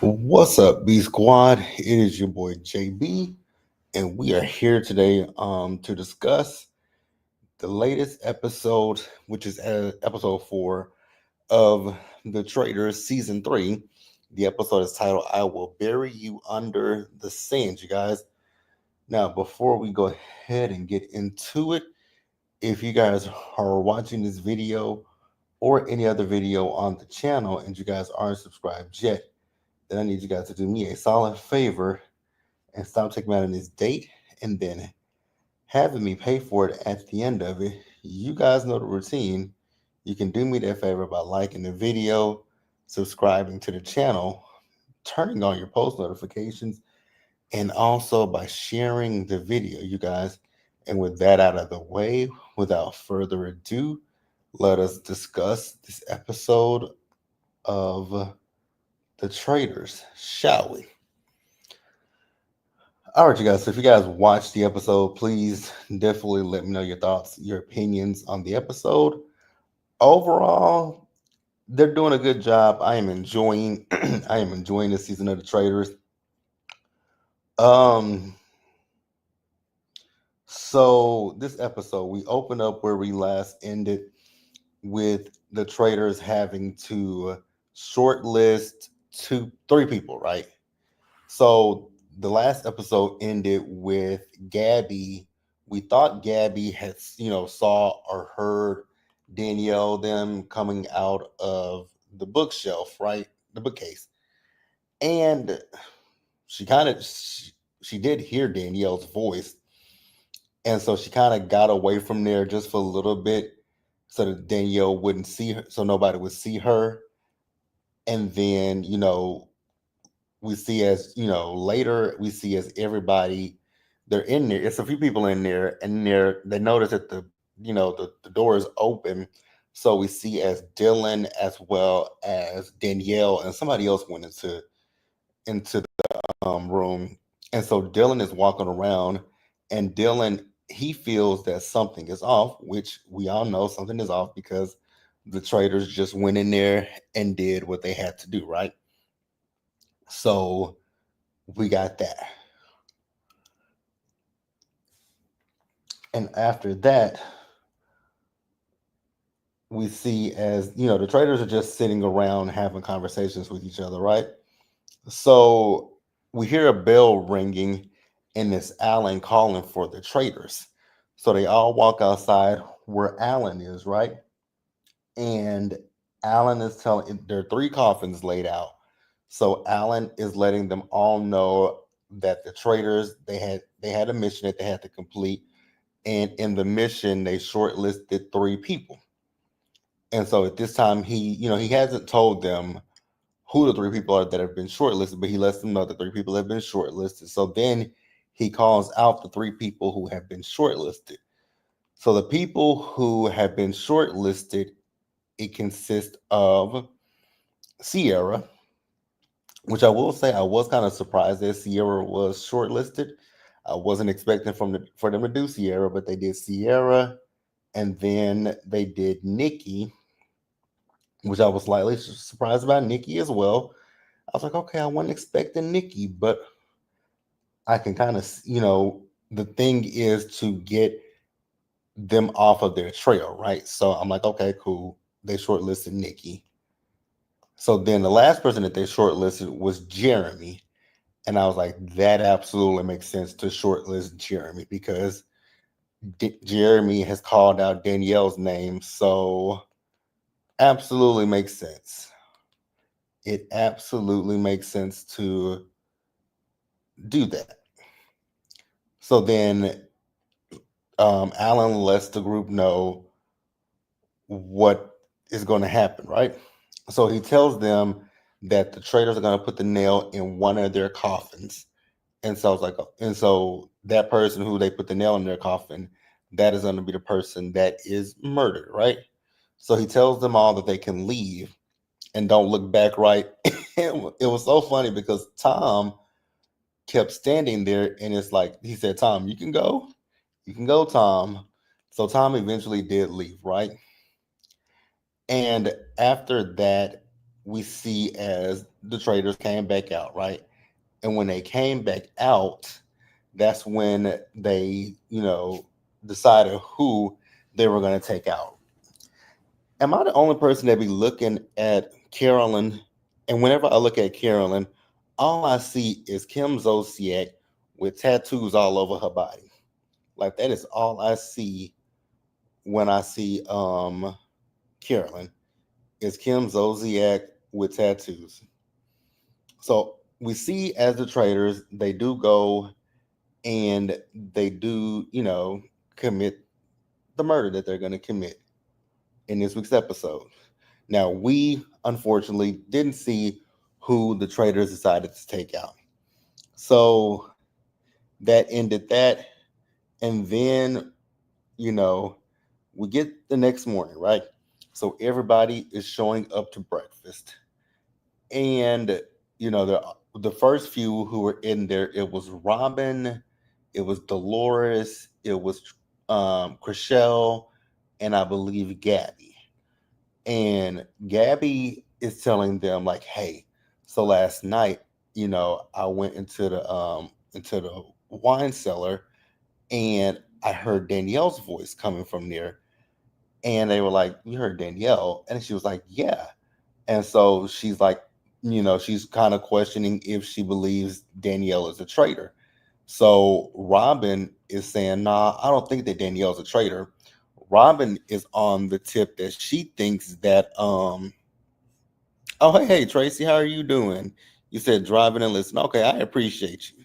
What's up, B Squad? It is your boy JB, and we are here today to discuss the latest episode, which is episode 4 of the Traitors season 3. The episode is titled "I Will Bury You Under the Sand." You guys. Now, before we go ahead and get into it, if you guys are watching this video or any other video on the channel and you guys aren't subscribed yet, then I need you guys to do me a solid favor and stop taking me out on this date and then having me pay for it at the end of it. You guys know the routine. You can do me that favor by liking the video, subscribing to the channel, turning on your post notifications, and also by sharing the video, you guys. And with that out of the way, without further ado, let us discuss this episode of The Traitors, shall we? All right, you guys. So if you guys watched the episode, please definitely let me know your thoughts, your opinions on the episode. Overall, they're doing a good job. I am enjoying I am enjoying this season of the Traitors. Um so this episode we open up where we last ended with the Traitors having to shortlist three people, right? So the last episode ended with Gabby. We thought Gabby had, saw or heard Danielle them coming out of the bookshelf, right? The bookcase. And she kind of she did hear Danielle's voice. And so she kind of got away from there just for a little bit so that Danielle wouldn't see her, so nobody would see her. And then, we see as later we see as everybody they're in there, it's a few people in there, and they notice that the door is open, so we see as Dylan as well as Danielle and somebody else went into the room. And so Dylan is walking around, and Dylan, he feels that something is off, which we all know something is off because the traders just went in there and did what they had to do, right? So we got that. And after that, we see as the traders are just sitting around having conversations with each other, right? So we hear a bell ringing, and it's Alan calling for the traders. So they all walk outside where Alan is, right? And Alan is telling there are three coffins laid out. So Alan is letting them all know that the traders they had a mission that they had to complete, and in the mission they shortlisted three people. And so at this time he hasn't told them who the three people are that have been shortlisted, but he lets them know that three people have been shortlisted. So then he calls out the three people who have been shortlisted. So the people who have been shortlisted, it consists of Sierra, which I will say I was kind of surprised that Sierra was shortlisted. I wasn't expecting for them to do Sierra, but they did Sierra, and then they did Nikki, which I was slightly surprised about Nikki as well. I was like, okay, I wasn't expecting Nikki, but I can kind of, the thing is to get them off of their trail, right? So I'm like, okay, cool. They shortlisted Nikki. So then the last person that they shortlisted was Jeremy. And I was like, that absolutely makes sense to shortlist Jeremy because Jeremy has called out Danielle's name. So absolutely makes sense. It absolutely makes sense to do that. So then Alan lets the group know what is going to happen, right? So he tells them that the traders are going to put the nail in one of their coffins. And so I was like, and so that person who they put the nail in their coffin, that is going to be the person that is murdered, right? So he tells them all that they can leave and don't look back, right? It was so funny because Tom kept standing there, and it's like he said, Tom, you can go, Tom. So Tom eventually did leave, right? And after that, we see as the traders came back out, right? And when they came back out, that's when they, decided who they were going to take out. Am I the only person that be looking at Carolyn? And whenever I look at Carolyn, all I see is Kim Zolciak with tattoos all over her body. Like that is all I see when I see Carolyn is Kim Zolciak with tattoos. So we see as the traders, they do go and they do, commit the murder that they're going to commit in this week's episode. Now, we unfortunately didn't see who the traders decided to take out. So that ended that. And then, you know, we get the next morning, right? So everybody is showing up to breakfast. And, the first few who were in there, it was Robin, it was Dolores, it was Chriselle, and I believe Gabby. And Gabby is telling them like, "Hey, so last night, I went into the wine cellar and I heard Danielle's voice coming from there." And they were like, "You heard Danielle?" And she was like, "Yeah." And so she's like, she's kind of questioning if she believes Danielle is a traitor. So Robin is saying, "Nah, I don't think that Danielle's a traitor." Robin is on the tip that she thinks that oh, hey Tracy, how are you doing? You said driving and listen. Okay, I appreciate you.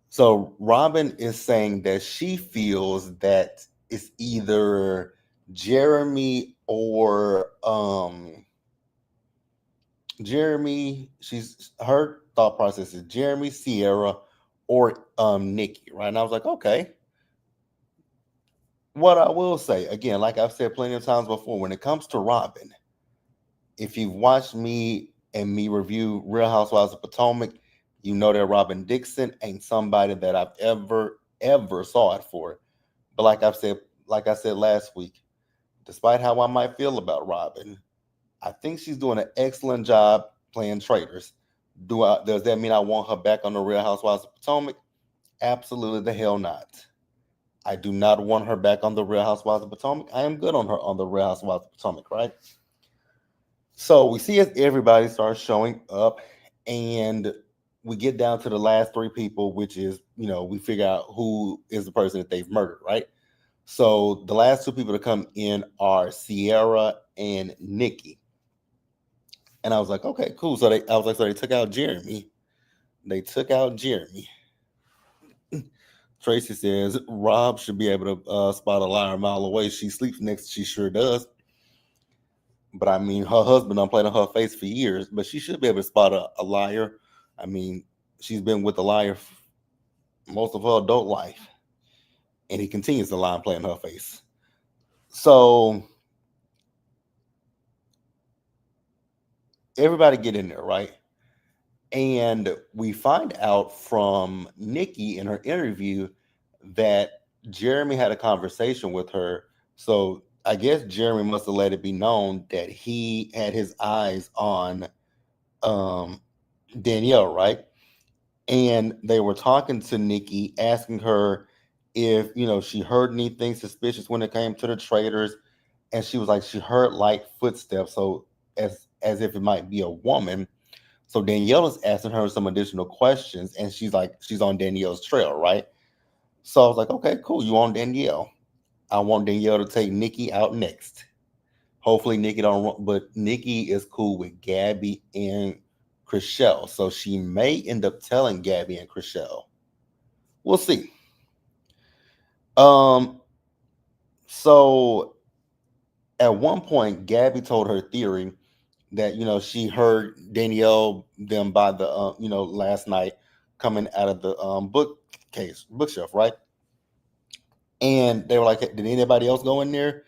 So Robin is saying that she feels that it's either Jeremy or Jeremy. She's her thought process is Jeremy, Sierra, or Nikki, right? And I was like, okay. What I will say again, like I've said plenty of times before, when it comes to Robin, if you've watched me and me review Real Housewives of Potomac, you know that Robin Dixon ain't somebody that I've ever saw it for. But like I said last week, despite how I might feel about Robin, I think she's doing an excellent job playing traitors. Does that mean I want her back on the Real Housewives of Potomac? Absolutely the hell not. I do not want her back on the Real Housewives of Potomac. I am good on her on the Real Housewives of Potomac, right? So we see as everybody starts showing up, and we get down to the last three people, which is, we figure out who is the person that they've murdered, right? So the last two people to come in are Sierra and Nikki. And I was like, okay, cool. So they took out Jeremy. They took out Jeremy. Tracy says Rob should be able to spot a liar a mile away. She sleeps next. She sure does. But I mean, her husband done played on her face for years, but she should be able to spot a liar. I mean, she's been with a liar most of her adult life, and he continues to lie and play in her face. So everybody get in there, right? And we find out from Nikki in her interview that Jeremy had a conversation with her. So I guess Jeremy must have let it be known that he had his eyes on um, Danielle, right? And they were talking to Nikki, asking her if she heard anything suspicious when it came to the traders, and she was like she heard light footsteps, so as if it might be a woman. So Danielle is asking her some additional questions, and she's on Danielle's trail, right? So I was like, okay, cool, you on Danielle? I want Danielle to take Nikki out next. Hopefully Nikki don't run, but Nikki is cool with Gabby and Chriselle, so she may end up telling Gabby and Chriselle. We'll see. Um, so at one point, Gabby told her theory that she heard Danielle them by the last night coming out of the bookshelf, right? And they were like, "Did anybody else go in there?"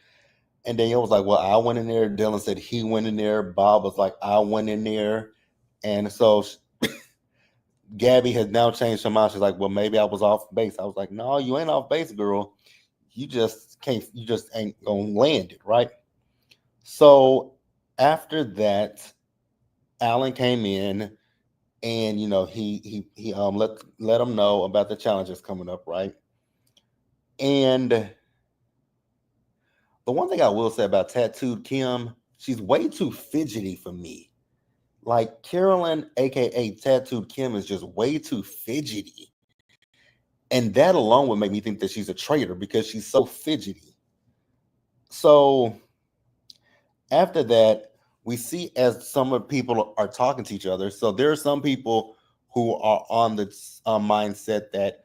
And Danielle was like, "Well, I went in there." Dylan said he went in there. Bob was like, "I went in there." And so Gabby has now changed her mind. She's like, "Well, maybe I was off base." I was like, "No, you ain't off base, girl. You just can't. You just ain't gonna land it, right?" So after that, Alan came in, and he let him know about the challenges coming up, right? And the one thing I will say about Tattooed Kim, she's way too fidgety for me. Like Carolyn, aka Tattooed Kim, is just way too fidgety. And that alone would make me think that she's a traitor because she's so fidgety. So after that, we see as some of the people are talking to each other. So there are some people who are on the mindset that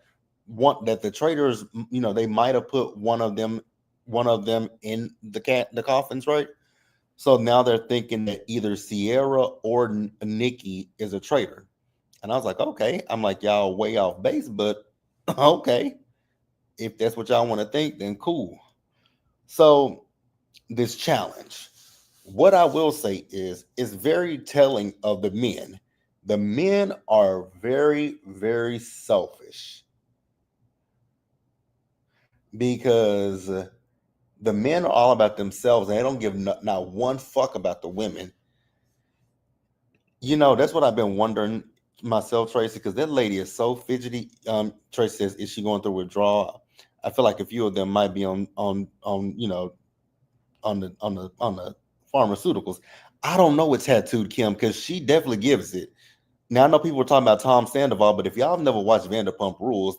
want that the traitors, they might have put one of them in the coffins, right? So now they're thinking that either Sierra or Nikki is a traitor. And I was like, okay. I'm like, y'all way off base, but okay. If that's what y'all want to think, then cool. So this challenge, what I will say is, it's very telling of the men. The men are very, very selfish because the men are all about themselves and they don't give not one fuck about the women. That's what I've been wondering myself, Tracy, because that lady is so fidgety. Tracy says, is she going through withdrawal? I feel like a few of them might be on the pharmaceuticals. I don't know what Tattooed Kim, because she definitely gives it. Now I know people were talking about Tom Sandoval, but if y'all have never watched Vanderpump Rules,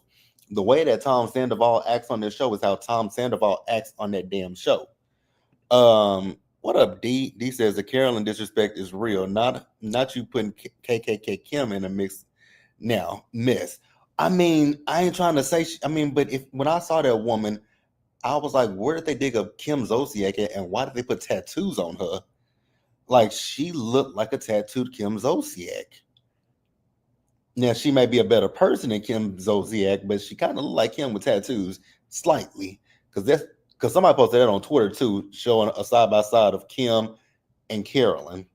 the way that Tom Sandoval acts on this show is how Tom Sandoval acts on that damn show. What up, D? D says the Carolyn disrespect is real. Not you putting KKK Kim in a mix now. Miss. I mean, I ain't trying to say. But if when I saw that woman, I was like, where did they dig up Kim Zolciak at, and why did they put tattoos on her? Like she looked like a tattooed Kim Zolciak. Now she may be a better person than Kim Zolciak, but she kind of looked like him with tattoos slightly. Because somebody posted that on Twitter too, showing a side by side of Kim and Carolyn.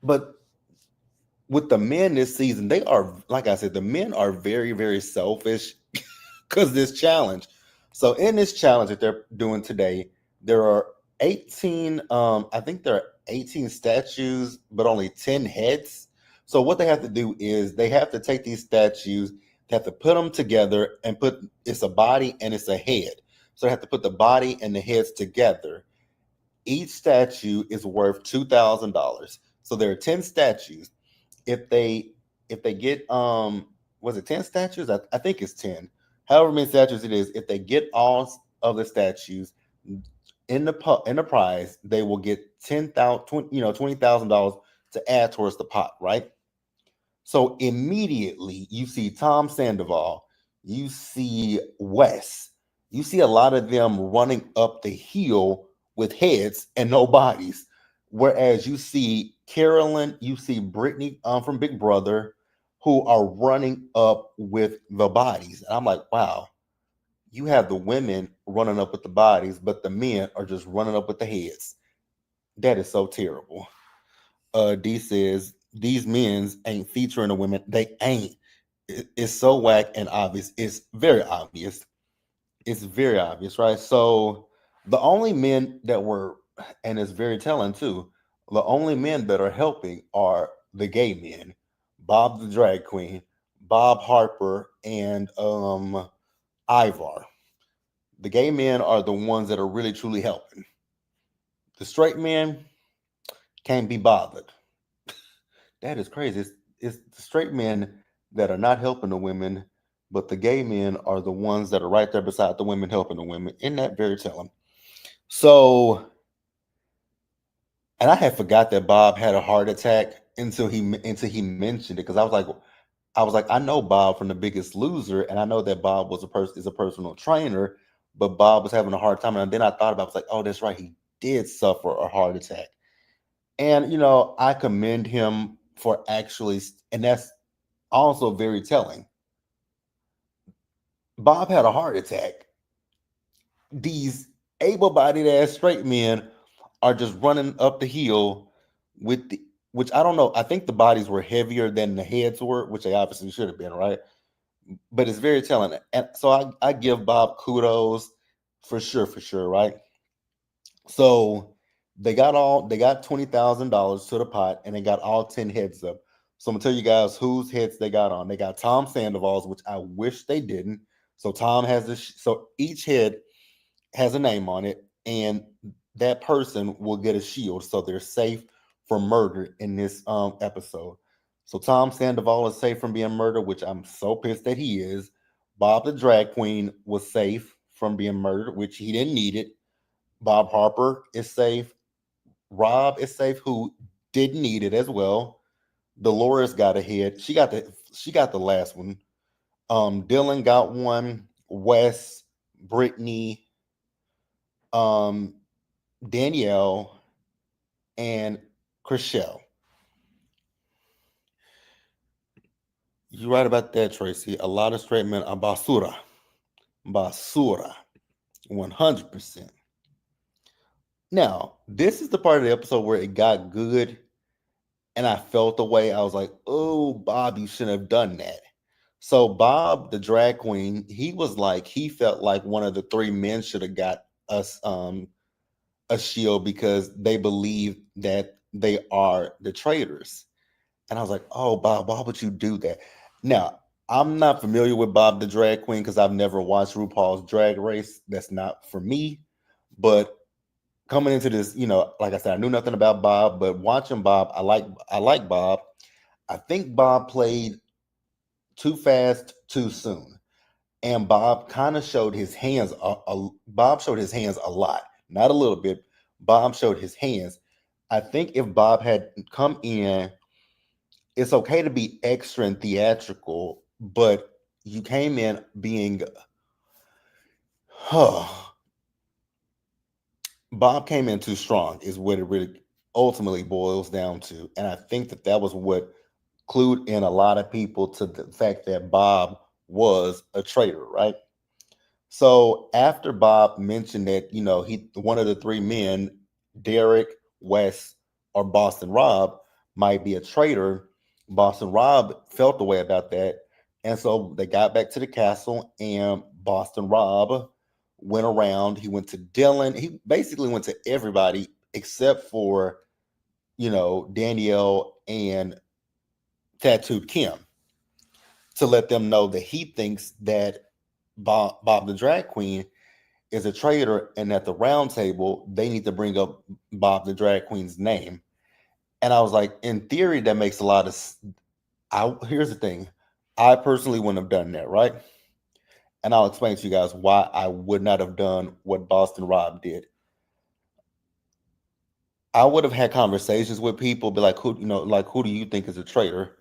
But with the men this season, they are, like I said, the men are very, very selfish because this challenge. So in this challenge that they're doing today, there are 18, I think there are 18 statues, but only 10 heads. So what they have to do is they have to take these statues, they have to put them together and it's a body and it's a head. So they have to put the body and the heads together. Each statue is worth $2,000. So there are 10 statues. If they get was it 10 statues? I think it's 10. However many statues it is, if they get all of the statues in the prize, they will get 10,000, $20,000 to add towards the pot, right? So immediately you see Tom Sandoval, you see Wes, you see a lot of them running up the hill with heads and no bodies. Whereas you see Carolyn, you see Brittany from Big Brother, who are running up with the bodies. And I'm like, wow, you have the women running up with the bodies, but the men are just running up with the heads. That is so terrible. D says these men's ain't featuring the women. They ain't. It's so whack and obvious. It's very obvious. It's very obvious, right? So the only men that were, and it's very telling too, the only men that are helping are the gay men, Bob the drag queen, Bob Harper, and Ivar. The gay men are the ones that are really truly helping. The straight men can't be bothered. That is crazy. It's the straight men that are not helping the women, but the gay men are the ones that are right there beside the women helping the women. Isn't that very telling? So, and I had forgot that Bob had a heart attack until he mentioned it, because I was like, I know Bob from The Biggest Loser, and I know that Bob is a personal trainer, but Bob was having a hard time, and then I thought about it, I was like, oh, that's right, he did suffer a heart attack. And I commend him for actually, and that's also very telling. Bob had a heart attack. These able-bodied ass straight men are just running up the hill with which I don't know. I think the bodies were heavier than the heads were, which they obviously should have been, right? But it's very telling. And so I give Bob kudos for sure, right? So They got $20,000 to the pot, and they got all 10 heads up. So I'm gonna tell you guys whose heads they got on. They got Tom Sandoval's, which I wish they didn't. So Tom has this. So each head has a name on it, and that person will get a shield, so they're safe from murder in this episode. So Tom Sandoval is safe from being murdered, which I'm so pissed that he is. Bob the drag queen was safe from being murdered, which he didn't need it. Bob Harper is safe. Rob is safe, who didn't need it as well. Dolores got a hit. She got the last one. Dylan got one. Wes, Brittany, um, Danielle, and Chriselle. You're right about that, Tracy. A lot of straight men are basura. Basura. 100%. Now, this is the part of the episode where it got good and I felt the way. I was like, oh, Bob, you shouldn't have done that. So Bob, the drag queen, he felt like one of the three men should have got us a shield because they believe that they are the traitors. And I was like, oh, Bob, why would you do that? Now, I'm not familiar with Bob the drag queen because I've never watched RuPaul's Drag Race. That's not for me. But coming into this, like I said, I knew nothing about Bob, but watching Bob, I like Bob. I think Bob played too fast, too soon. And Bob kind of showed his hands. Bob showed his hands a lot, not a little bit. Bob showed his hands. I think if Bob had come in, it's okay to be extra and theatrical, but you came in being, Bob came in too strong, is what it really ultimately boils down to. And I think that was what clued in a lot of people to the fact that Bob was a traitor, right? So after Bob mentioned that, he one of the three men, Derek, Wes, or Boston Rob, might be a traitor, Boston Rob felt the way about that. And so they got back to the castle, and Boston Rob went around. He went to Dylan. He basically went to everybody except for, Danielle and Tattooed Kim, to let them know that he thinks that Bob the drag queen is a traitor, and at the round table they need to bring up Bob the drag queen's name. And I was like, in theory, that makes a lot of. Here's the thing, I personally wouldn't have done that, right? And I'll explain to you guys why I would not have done what Boston Rob did. I would have had conversations with people, be like, who do you think is a traitor?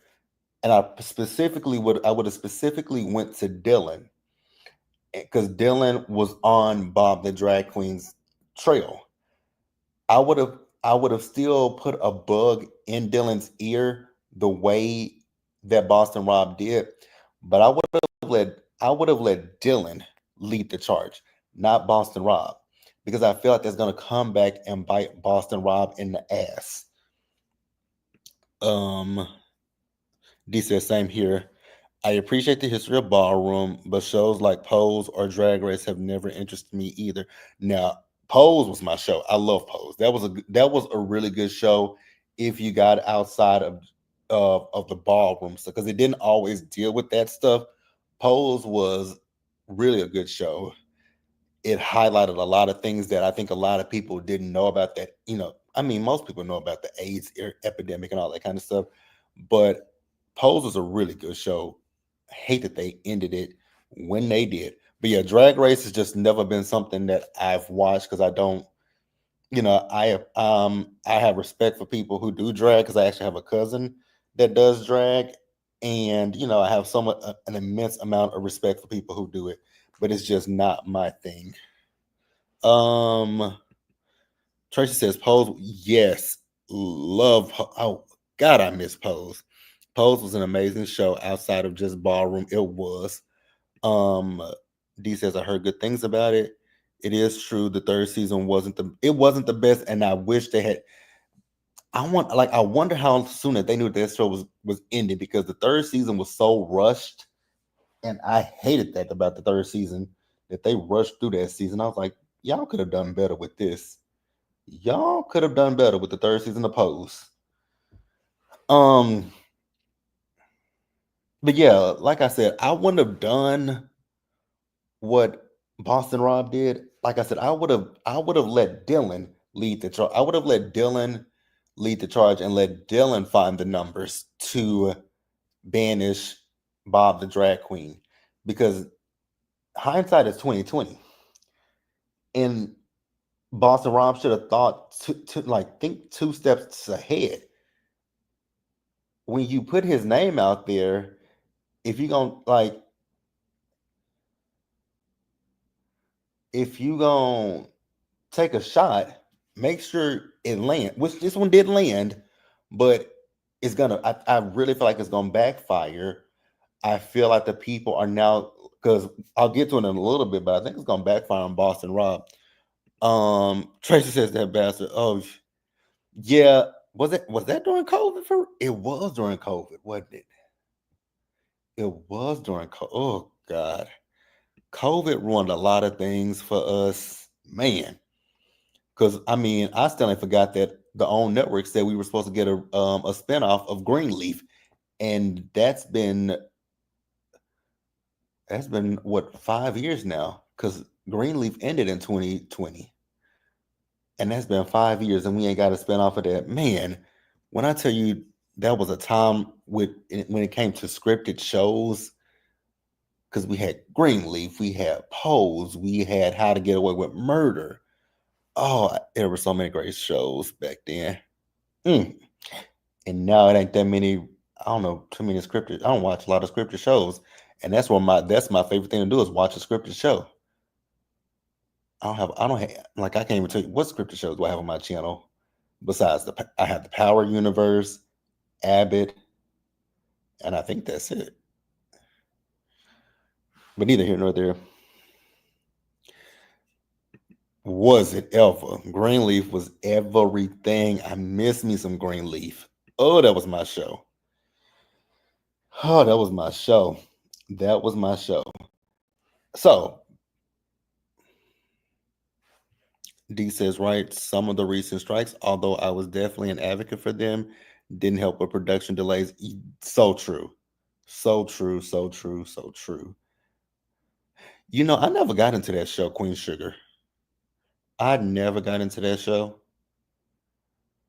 And I would have specifically went to Dylan because Dylan was on Bob the drag queen's trail. I would have still put a bug in Dylan's ear the way that Boston Rob did, but I would have let Dylan lead the charge, not Boston Rob, because I feel like that's gonna come back and bite Boston Rob in the ass. Um D says same here. I appreciate the history of ballroom, but shows like Pose or Drag Race have never interested me either. Now, Pose was my show. I love Pose. That was a really good show if you got outside of the ballroom stuff, because it didn't always deal with that stuff. Pose was really a good show. It highlighted a lot of things that I think a lot of people didn't know about. That, I mean, most people know about the AIDS epidemic and all that kind of stuff, but Pose was a really good show. I hate that they ended it when they did. But yeah, Drag Race has just never been something that I've watched because I don't, I have respect for people who do drag because I actually have a cousin that does drag, and I have somewhat an immense amount of respect for people who do it, but it's just not my thing. Um, Tracy says Pose. Yes, love. Oh God, I miss Pose. Pose was an amazing show outside of just ballroom. It was. Um, D says I heard good things about it. It is true. The third season wasn't the best, and I wish they had. I wonder how soon that they knew that show was ending, because the third season was so rushed, and I hated that about the third season, that they rushed through that season. I was like, y'all could have done better with this. Y'all could have done better with the third season of Pose. Um, but yeah, like I said, I wouldn't have done what Boston Rob did. Like I said, I would have let Dylan lead the charge. I would have let Dylan lead the charge and let Dylan find the numbers to banish Bob the drag queen. Because hindsight is 2020. And Boston Rob should have thought to like think two steps ahead. When you put his name out there, if you gonna like if you gonna take a shot, make sure it land. Which this one did land, but it's gonna. I really feel like it's gonna backfire. I feel like the people are now because I'll get to it in a little bit, but I think it's gonna backfire on Boston Rob. Tracy says that bastard. Oh, yeah. Was that during COVID? It was during COVID, wasn't it? It was during COVID. Oh God, COVID ruined a lot of things for us, man. Because I mean, I still ain't forgot that the OWN network said we were supposed to get a spinoff of Greenleaf, and that's been what 5 years now. Because Greenleaf ended in 2020, and that's been 5 years, and we ain't got a spinoff of that. Man, when I tell you that was a time when it came to scripted shows, because we had Greenleaf, we had Pose, we had How to Get Away with Murder. Oh, there were so many great shows back then. Mm. And now it ain't that many. I don't know too many scripted. I don't watch a lot of scripted shows, and that's my favorite thing to do is watch a scripted show. I don't have like I can't even tell you what scripted shows do I have on my channel. Besides I have the Power Universe, Abbott, and I think that's it. But neither here nor there. Was it ever? Greenleaf was everything. I miss me some Greenleaf. Oh, that was my show. Oh, that was my show. That was my show. So D says, right, some of the recent strikes, although I was definitely an advocate for them, didn't help with production delays. So true. So true. So true. So true. I never got into that show, Queen Sugar. I never got into that show.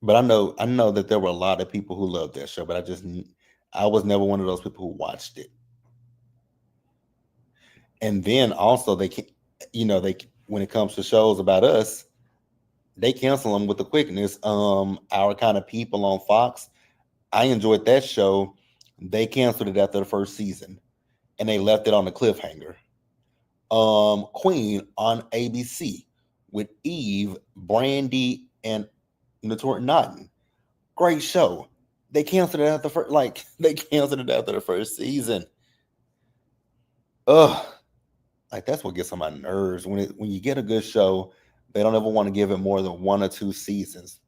But I know that there were a lot of people who loved that show, but I was never one of those people who watched it. And then also they can they when it comes to shows about us, they cancel them with the quickness. Our Kind of People on Fox, I enjoyed that show. They canceled it after the first season, and they left it on the cliffhanger. Queen on ABC with Eve, Brandy, and Notori Naughton. Great show. They canceled it after they canceled it after the first season. Ugh, like that's what gets on my nerves when you get a good show, they don't ever want to give it more than one or two seasons.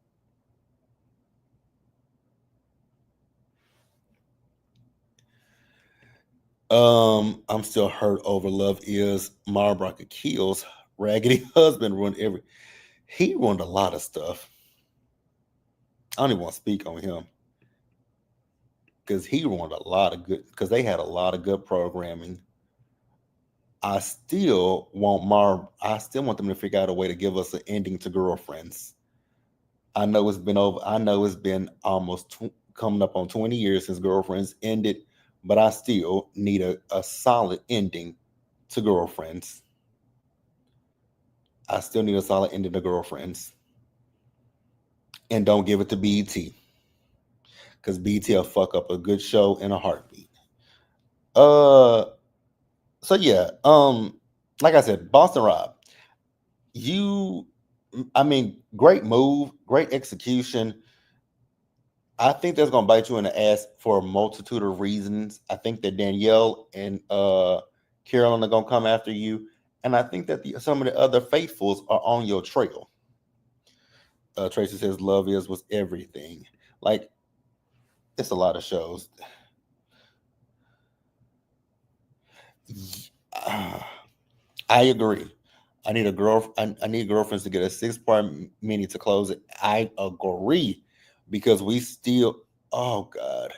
I'm still hurt over Love Is Marbrock Kills. Raggedy Husband ruined he ruined a lot of stuff. I don't even want to speak on him because he ruined a lot of good because they had a lot of good programming. I still want them to figure out a way to give us an ending to Girlfriends. I know it's been almost coming up on 20 years since Girlfriends ended, but I still need a solid ending to Girlfriends. I still need a solid ending to Girlfriends. And don't give it to BET because BET will fuck up a good show in a heartbeat. Uh, so yeah, like I said, Boston Rob, you, I mean, great move, great execution. I think that's gonna bite you in the ass for a multitude of reasons. I think that Danielle and Carolyn are gonna come after you, and I think that some of the other faithfuls are on your trail. Tracy says, "Love is was everything." Like it's a lot of shows. Y- ah, I agree. I need girlfriends to get a 6-part mini to close it. I agree because we still. Oh God,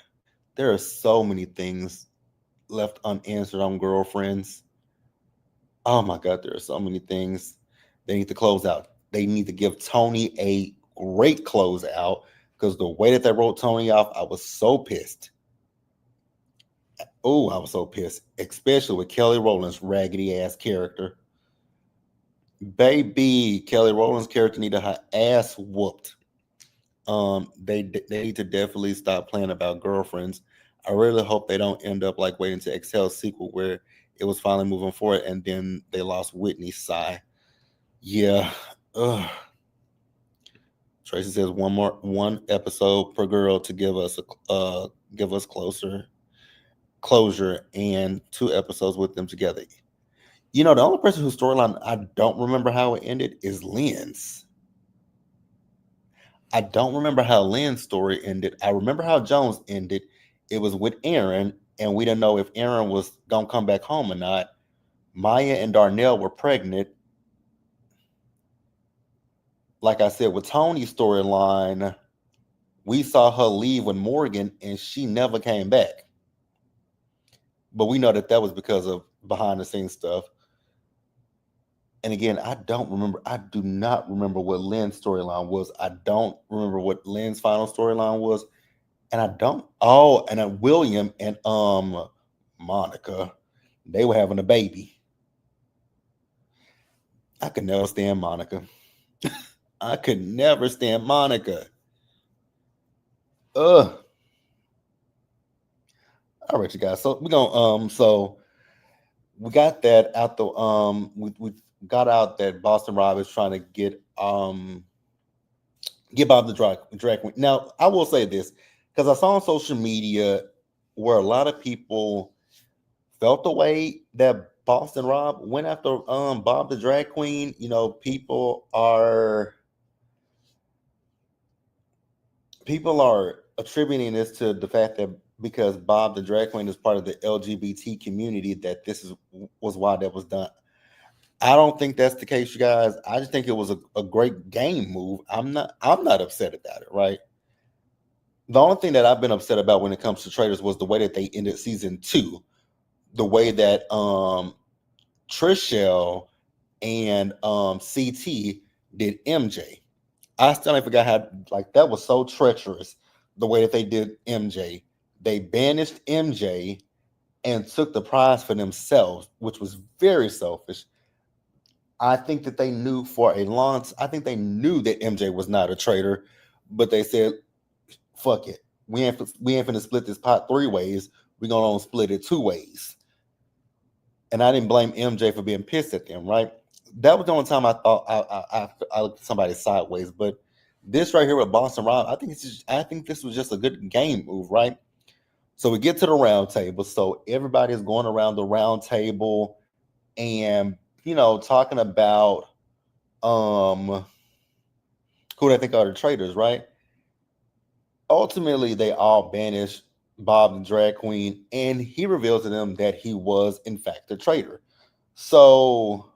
there are so many things left unanswered on girlfriends. Oh my God, there are so many things they need to close out. They need to give Tony a great closeout because the way that they wrote Tony off, I was so pissed. Oh, I was so pissed, especially with Kelly Rowland's raggedy ass character. Baby, Kelly Rowland's character needed her ass whooped. They need to definitely stop playing about girlfriends. I really hope they don't end up like waiting to Excel's sequel where it was finally moving forward and then they lost Whitney. Sigh. Yeah. Ugh. Tracy says one episode per girl to give us closure and 2 episodes with them together. You know, the only person whose storyline I don't remember how it ended is Lynn's. I don't remember how Lynn's story ended. I remember how Jones ended. It was with Aaron, and we didn't know if Aaron was gonna come back home or not. Maya and Darnell were pregnant. Like I said, with Tony's storyline, we saw her leave with Morgan, and she never came back. But we know that that was because of behind the scenes stuff. And again, I don't remember. I do not remember what Lynn's storyline was. I don't remember what Lynn's final storyline was. And I don't. Oh, and then William and Monica, they were having a baby. I could never stand Monica. I could never stand Monica. Ugh. All right, you guys. So we gonna so we got that out the we got out that Boston Rob is trying to get Bob the drag queen. Now I will say this because I saw on social media where a lot of people felt the way that Boston Rob went after Bob the drag queen. You know, people are attributing this to the fact that because Bob the drag queen is part of the LGBT community, that this is was why that was done. I don't think that's the case, you guys. I just think it was a great game move. I'm not upset about it, right? The only thing that I've been upset about when it comes to Traitors was the way that they ended season 2. The way that Trishelle and CT did MJ. I still ain't forgot how like that was so treacherous the way that they did MJ. They banished MJ and took the prize for themselves, which was very selfish. I think that they knew for a long I think they knew that MJ was not a traitor, but they said, fuck it. We ain't finna split this pot 3 ways. We're gonna split it 2 ways. And I didn't blame MJ for being pissed at them, right? That was the only time I thought I looked at somebody sideways. But this right here with Boston Rob, I think this was just a good game move, right? So we get to the round table. So everybody is going around the round table and talking about um who they think are the traitors, right? Ultimately, they all banish Bob the drag queen, and he reveals to them that he was in fact a traitor. So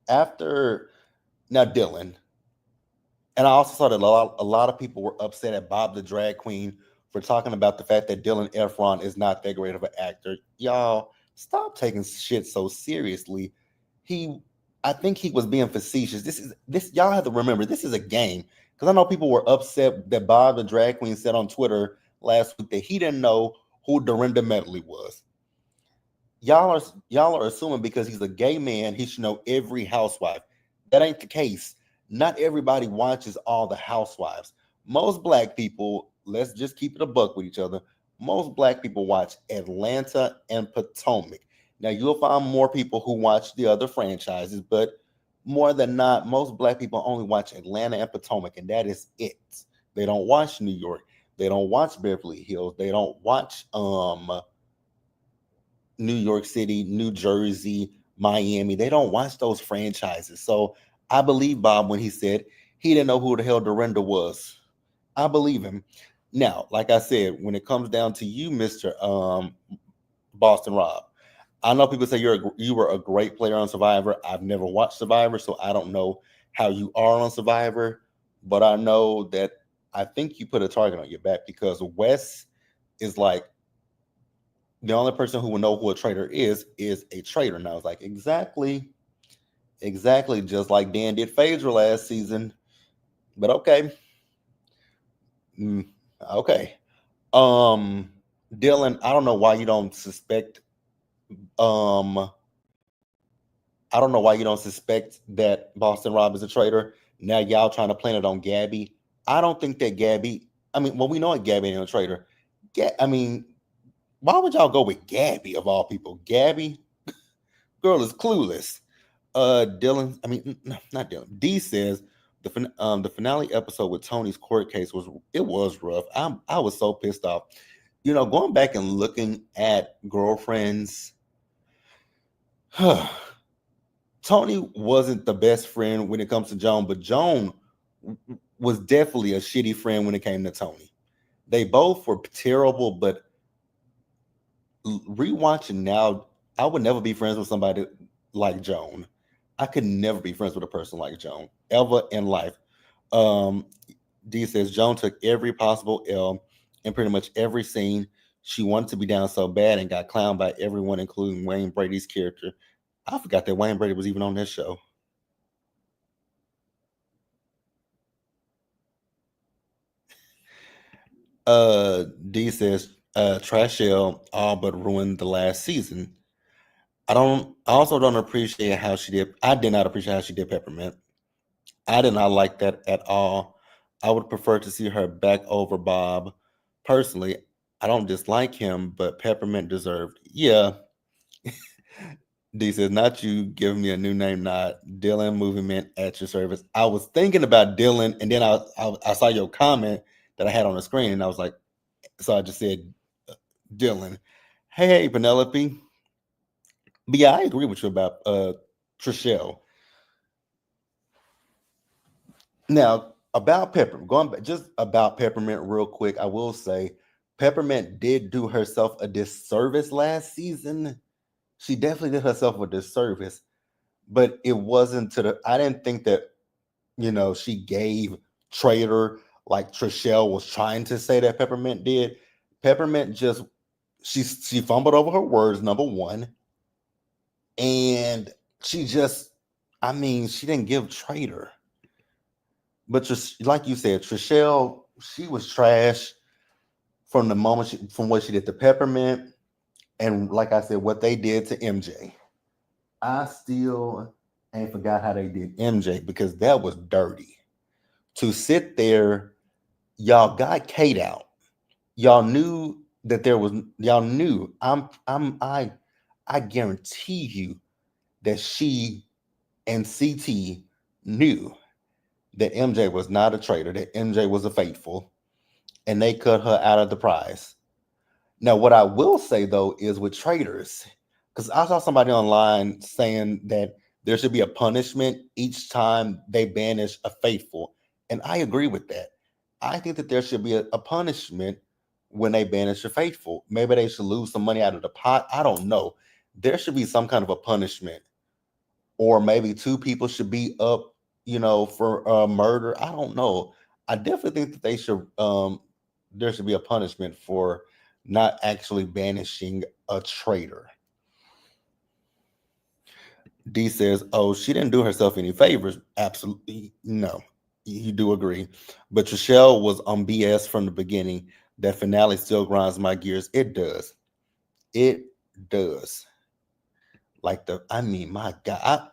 after now, Dylan, and I also saw that a lot of people were upset at Bob the drag queen for talking about the fact that Dylan Efron is not that great of an actor. Y'all, stop taking shit so seriously. He, I think he was being facetious. This y'all have to remember this is a game because I know people were upset that Bob the drag queen said on Twitter last week that he didn't know who Dorinda Medley was. Y'all are assuming because he's a gay man he should know every housewife. That ain't the case. Not everybody watches all the housewives. Most black people, let's just keep it a buck with each other. Most black people watch Atlanta and Potomac. Now you'll find more people who watch the other franchises, but more than not, most black people only watch Atlanta and Potomac, and that is it. They don't watch New York. They don't watch Beverly Hills. They don't watch New York City, New Jersey, Miami. They don't watch those franchises. So I believe Bob when he said he didn't know who the hell Dorinda was. I believe him. Now, like I said, when it comes down to you, Mr. Boston Rob, I know people say you were a great player on Survivor. I've never watched Survivor, so I don't know how you are on Survivor. But I know that I think you put a target on your back because Wes is like the only person who will know who a traitor is a traitor. And I was like, exactly, exactly, just like Dan did Phaedra last season. But okay, mm, okay. Um, Dylan, I don't know why you don't suspect. Um, I don't know why you don't suspect that Boston Rob is a traitor. Now y'all trying to plant it on Gabby. I don't think that Gabby. I mean, well, we know that Gabby ain't a traitor. I mean, why would y'all go with Gabby of all people? Gabby, girl is clueless. Dylan. I mean, not Dylan. D says the finale episode with Tony's court case was rough. I was so pissed off. You know, going back and looking at girlfriends. Tony wasn't the best friend when it comes to Joan, but Joan was definitely a shitty friend when it came to Tony. They both were terrible, but rewatching now, I would never be friends with somebody like Joan. I could never be friends with a person like Joan ever in life. Um, D says Joan took every possible L in pretty much every scene. She wanted to be down so bad and got clowned by everyone, including Wayne Brady's character. I forgot that Wayne Brady was even on this show. D says Trashelle all but ruined the last season. I also don't appreciate how she did. I did not appreciate how she did Peppermint. I did not like that at all. I would prefer to see her back over Bob. Personally, I don't dislike him, but Peppermint deserved. Yeah. D says, not you giving me a new name, not Dylan Movement at your service. I was thinking about Dylan, and then I saw your comment that I had on the screen, and I was like, so I just said Dylan. Hey, Penelope. But yeah, I agree with you about Trishelle. Now, about Peppermint, going back just about Peppermint real quick, I will say Peppermint did do herself a disservice last season. She definitely did herself a disservice, but it wasn't to the I didn't think that, she gave Traitor like Trishelle was trying to say that Peppermint did. Peppermint just she fumbled over her words, number one. And she just, I mean, she didn't give Traitor. But just like you said, Trishelle, she was trash from the moment from what she did to Peppermint, and like I said, what they did to MJ. I still ain't forgot how they did MJ because that was dirty. To sit there, y'all got Kate out. Y'all knew that y'all knew. I guarantee you that she and CT knew that MJ was not a traitor, that MJ was a faithful, and they cut her out of the prize. Now, what I will say though is with traitors, because I saw somebody online saying that there should be a punishment each time they banish a faithful, and I agree with that. I think that there should be a punishment when they banish a faithful. Maybe they should lose some money out of the pot. I don't know. There should be some kind of a punishment, or maybe two people should be up, for murder. I don't know. I definitely think that they should. There should be a punishment for not actually banishing a traitor. D says, "Oh, she didn't do herself any favors." Absolutely no. You do agree, but Trishelle was on BS from the beginning. That finale still grinds my gears. It does. It does. Like I mean, my God,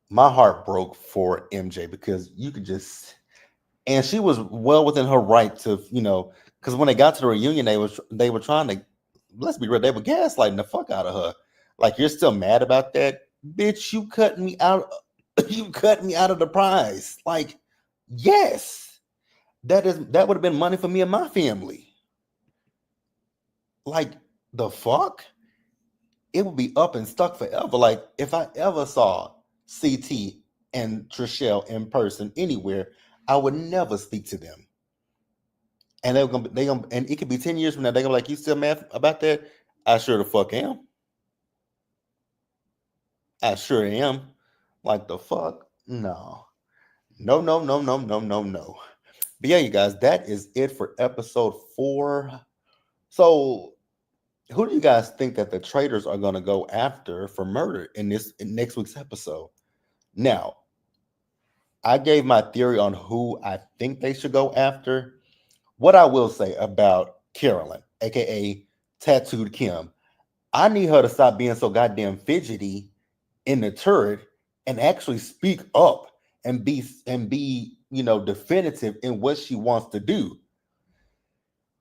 my heart broke for MJ because you could just, and she was well within her right to, because when they got to the reunion, they were trying to, let's be real, they were gaslighting the fuck out of her. Like, you're still mad about that, bitch? You cut me out. You cut me out of the prize. Like, yes, that would have been money for me and my family. Like, the fuck, it would be up and stuck forever. Like, if I ever saw CT and Trishelle in person anywhere, I would never speak to them. And and it could be 10 years from now. They're gonna be like, you still mad about that? I sure the fuck am. I sure am. Like the fuck? No. No, no, no, no, no, no, no. But yeah, you guys, that is it for episode 4. So who do you guys think that the traitors are gonna go after for murder in next week's episode? Now, I gave my theory on who I think they should go after. What I will say about Carolyn, aka Tattooed Kim, I need her to stop being so goddamn fidgety in the turret and actually speak up and be definitive in what she wants to do.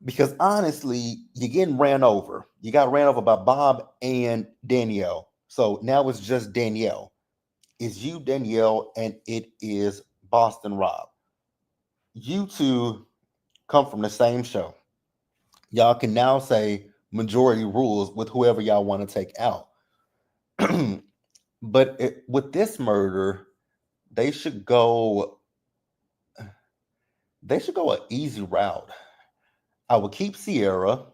Because honestly, you're getting ran over. You got ran over by Bob and Danielle. So now it's just Danielle. It's you, Danielle, and it is Boston Rob. You two come from the same show. Y'all can now say majority rules with whoever y'all want to take out. But with this murder, they should go. They should go an easy route. I would keep Sierra.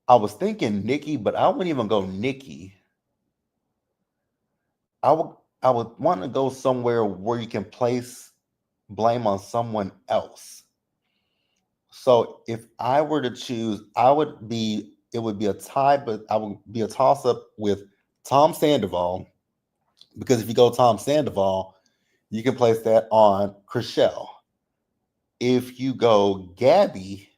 I was thinking Nikki, but I wouldn't even go Nikki. I would I would want to go somewhere where you can place blame on someone else. So if I were to choose, it would be a tie, but I would be a toss up with Tom Sandoval, because if you go Tom Sandoval, you can place that on Chriselle. If you go Gabby,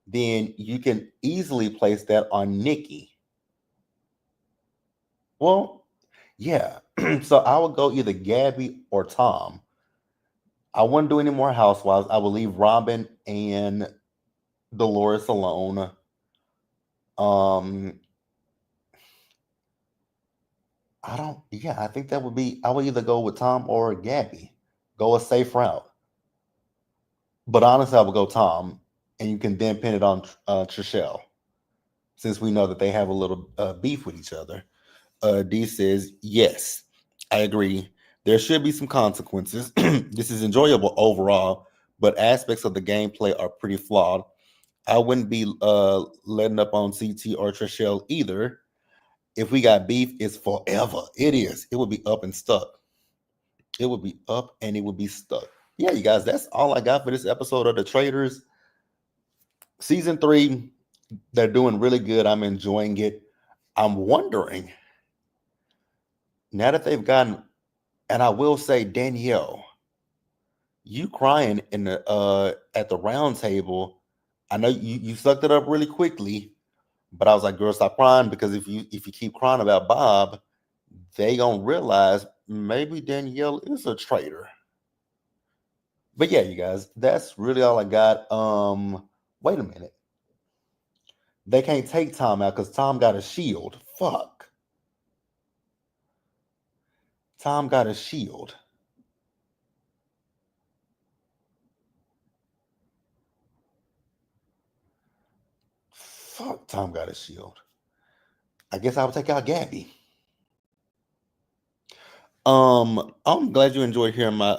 then you can easily place that on Nikki. Well, yeah. So I would go either Gabby or Tom. I wouldn't do any more housewives. I would leave Robin and Dolores alone. Um, I don't. Yeah, I think that would be. I would either go with Tom or Gabby. Go a safe route. But honestly, I would go Tom, and you can then pin it on Trishelle, since we know that they have a little beef with each other. D says, yes, I agree. There should be some consequences. This is enjoyable overall, but aspects of the gameplay are pretty flawed. I wouldn't be letting up on CT or Trishelle either. If we got beef, it's forever. It is. It would be up and stuck. It would be up and it would be stuck. Yeah, you guys, that's all I got for this episode of The Traitors. Season 3, they're doing really good. I'm enjoying it. I'm wondering, now that they've gotten, and I will say, Danielle, you crying in the at the round table. I know you sucked it up really quickly, but I was like, girl, stop crying, because if you keep crying about Bob, they gonna realize maybe Danielle is a traitor. But yeah, you guys, that's really all I got. Wait a minute. They can't take Tom out because Tom got a shield. Fuck. Tom got a shield. Fuck, Tom got a shield. I guess I would take out Gabby. I'm glad you enjoyed hearing my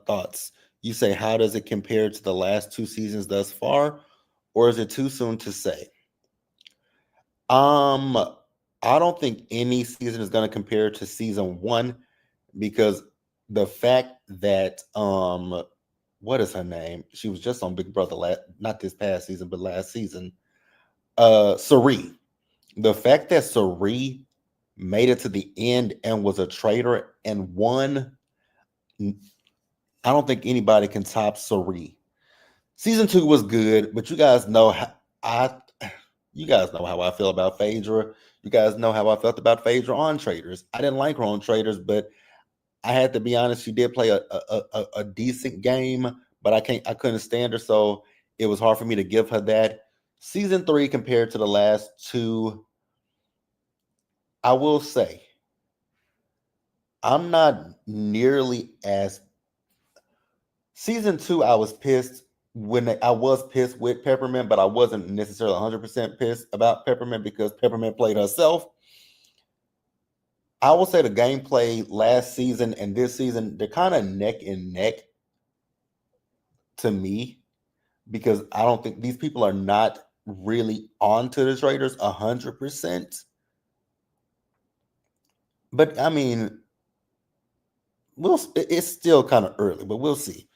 thoughts. You say, how does it compare to the last 2 seasons thus far, or is it too soon to say? Um, I don't think any season is going to compare to season 1, because the fact that what is her name? She was just on Big Brother not this past season, but last season. Sari. The fact that Sari made it to the end and was a traitor and won, I don't think anybody can top Sari. Season 2 was good, but I you guys know how I feel about Phaedra. You guys know how I felt about Phaedra on Traitors. I didn't like her on Traitors, but I had to be honest. She did play a decent game, but I couldn't stand her, so it was hard for me to give her that. Season 3 compared to the last 2, I will say I'm not nearly as Season 2. I was pissed with Peppermint, but I wasn't necessarily 100% pissed about Peppermint because Peppermint played herself. I will say the gameplay last season and this season, they're kind of neck and neck to me, because I don't think these people are not really onto the Traders 100%. But I mean, it's still kind of early, but we'll see.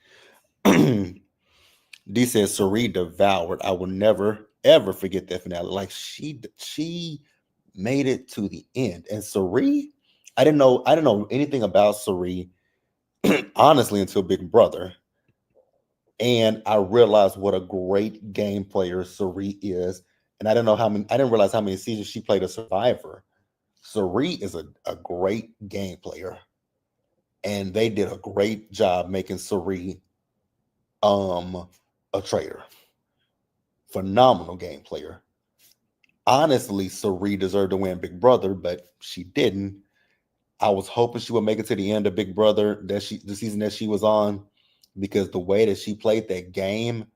D says Cerie devoured. I will never ever forget that finale. Like she made it to the end. And Cerie, I didn't know anything about Cerie honestly until Big Brother. And I realized what a great game player Cerie is. And I didn't realize how many seasons she played a survivor. Cerie is a great game player. And they did a great job making Cerie um a traitor. Phenomenal game player. Honestly, Cerie deserved to win Big Brother, but she didn't. I was hoping she would make it to the end of Big Brother the season that she was on, because the way that she played that game,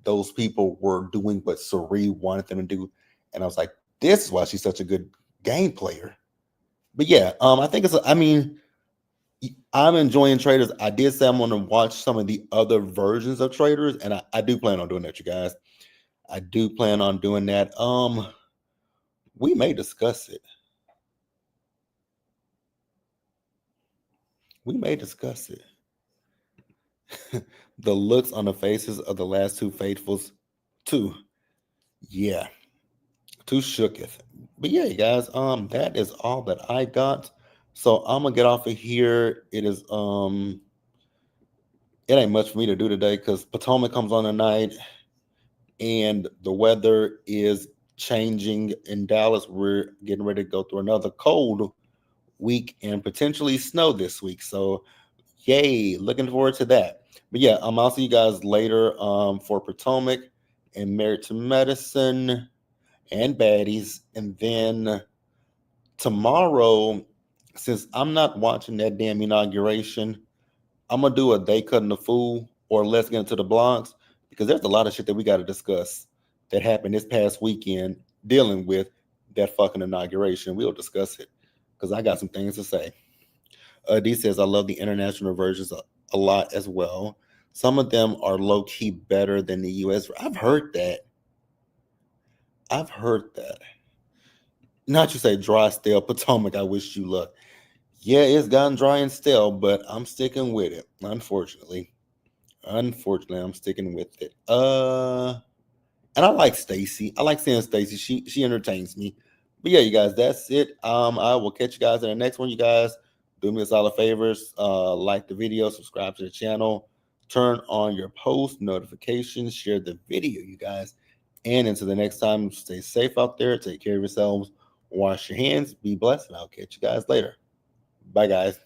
those people were doing what Cerie wanted them to do, and I was like, this is why she's such a good game player. But yeah, I think I mean, I'm enjoying Traitors. I did say I'm going to watch some of the other versions of Traitors, and I do plan on doing that, you guys. I do plan on doing that. We may discuss it. We may discuss it. The looks on the faces of the last two faithfuls, too. Yeah, too shooketh. But yeah, you guys, that is all that I got. So I'm gonna get off of here. It ain't much for me to do today because Potomac comes on tonight, and the weather is changing in Dallas. We're getting ready to go through another cold week and potentially snow this week. So yay, looking forward to that. But yeah, I'll see you guys later for Potomac and Married to Medicine and Baddies. And then tomorrow, since I'm not watching that damn inauguration, I'm gonna do a They Cutting the Fool or Let's Get Into the Blogs, because there's a lot of shit that we got to discuss that happened this past weekend dealing with that fucking inauguration. We'll discuss it because I got some things to say. D says, I love the international versions a lot as well. Some of them are low key better than the US. I've heard that. I've heard that. Not you say dry, stale Potomac. I wish you luck. Yeah, it's gotten dry and stale, but I'm sticking with it. Unfortunately, I'm sticking with it. And I like Stacy. I like seeing Stacy. She entertains me. But yeah, you guys, that's it. I will catch you guys in the next one. You guys, do me a solid favors. Like the video, subscribe to the channel, turn on your post notifications, share the video, you guys. And until the next time, stay safe out there. Take care of yourselves. Wash your hands. Be blessed. And I'll catch you guys later. Bye, guys.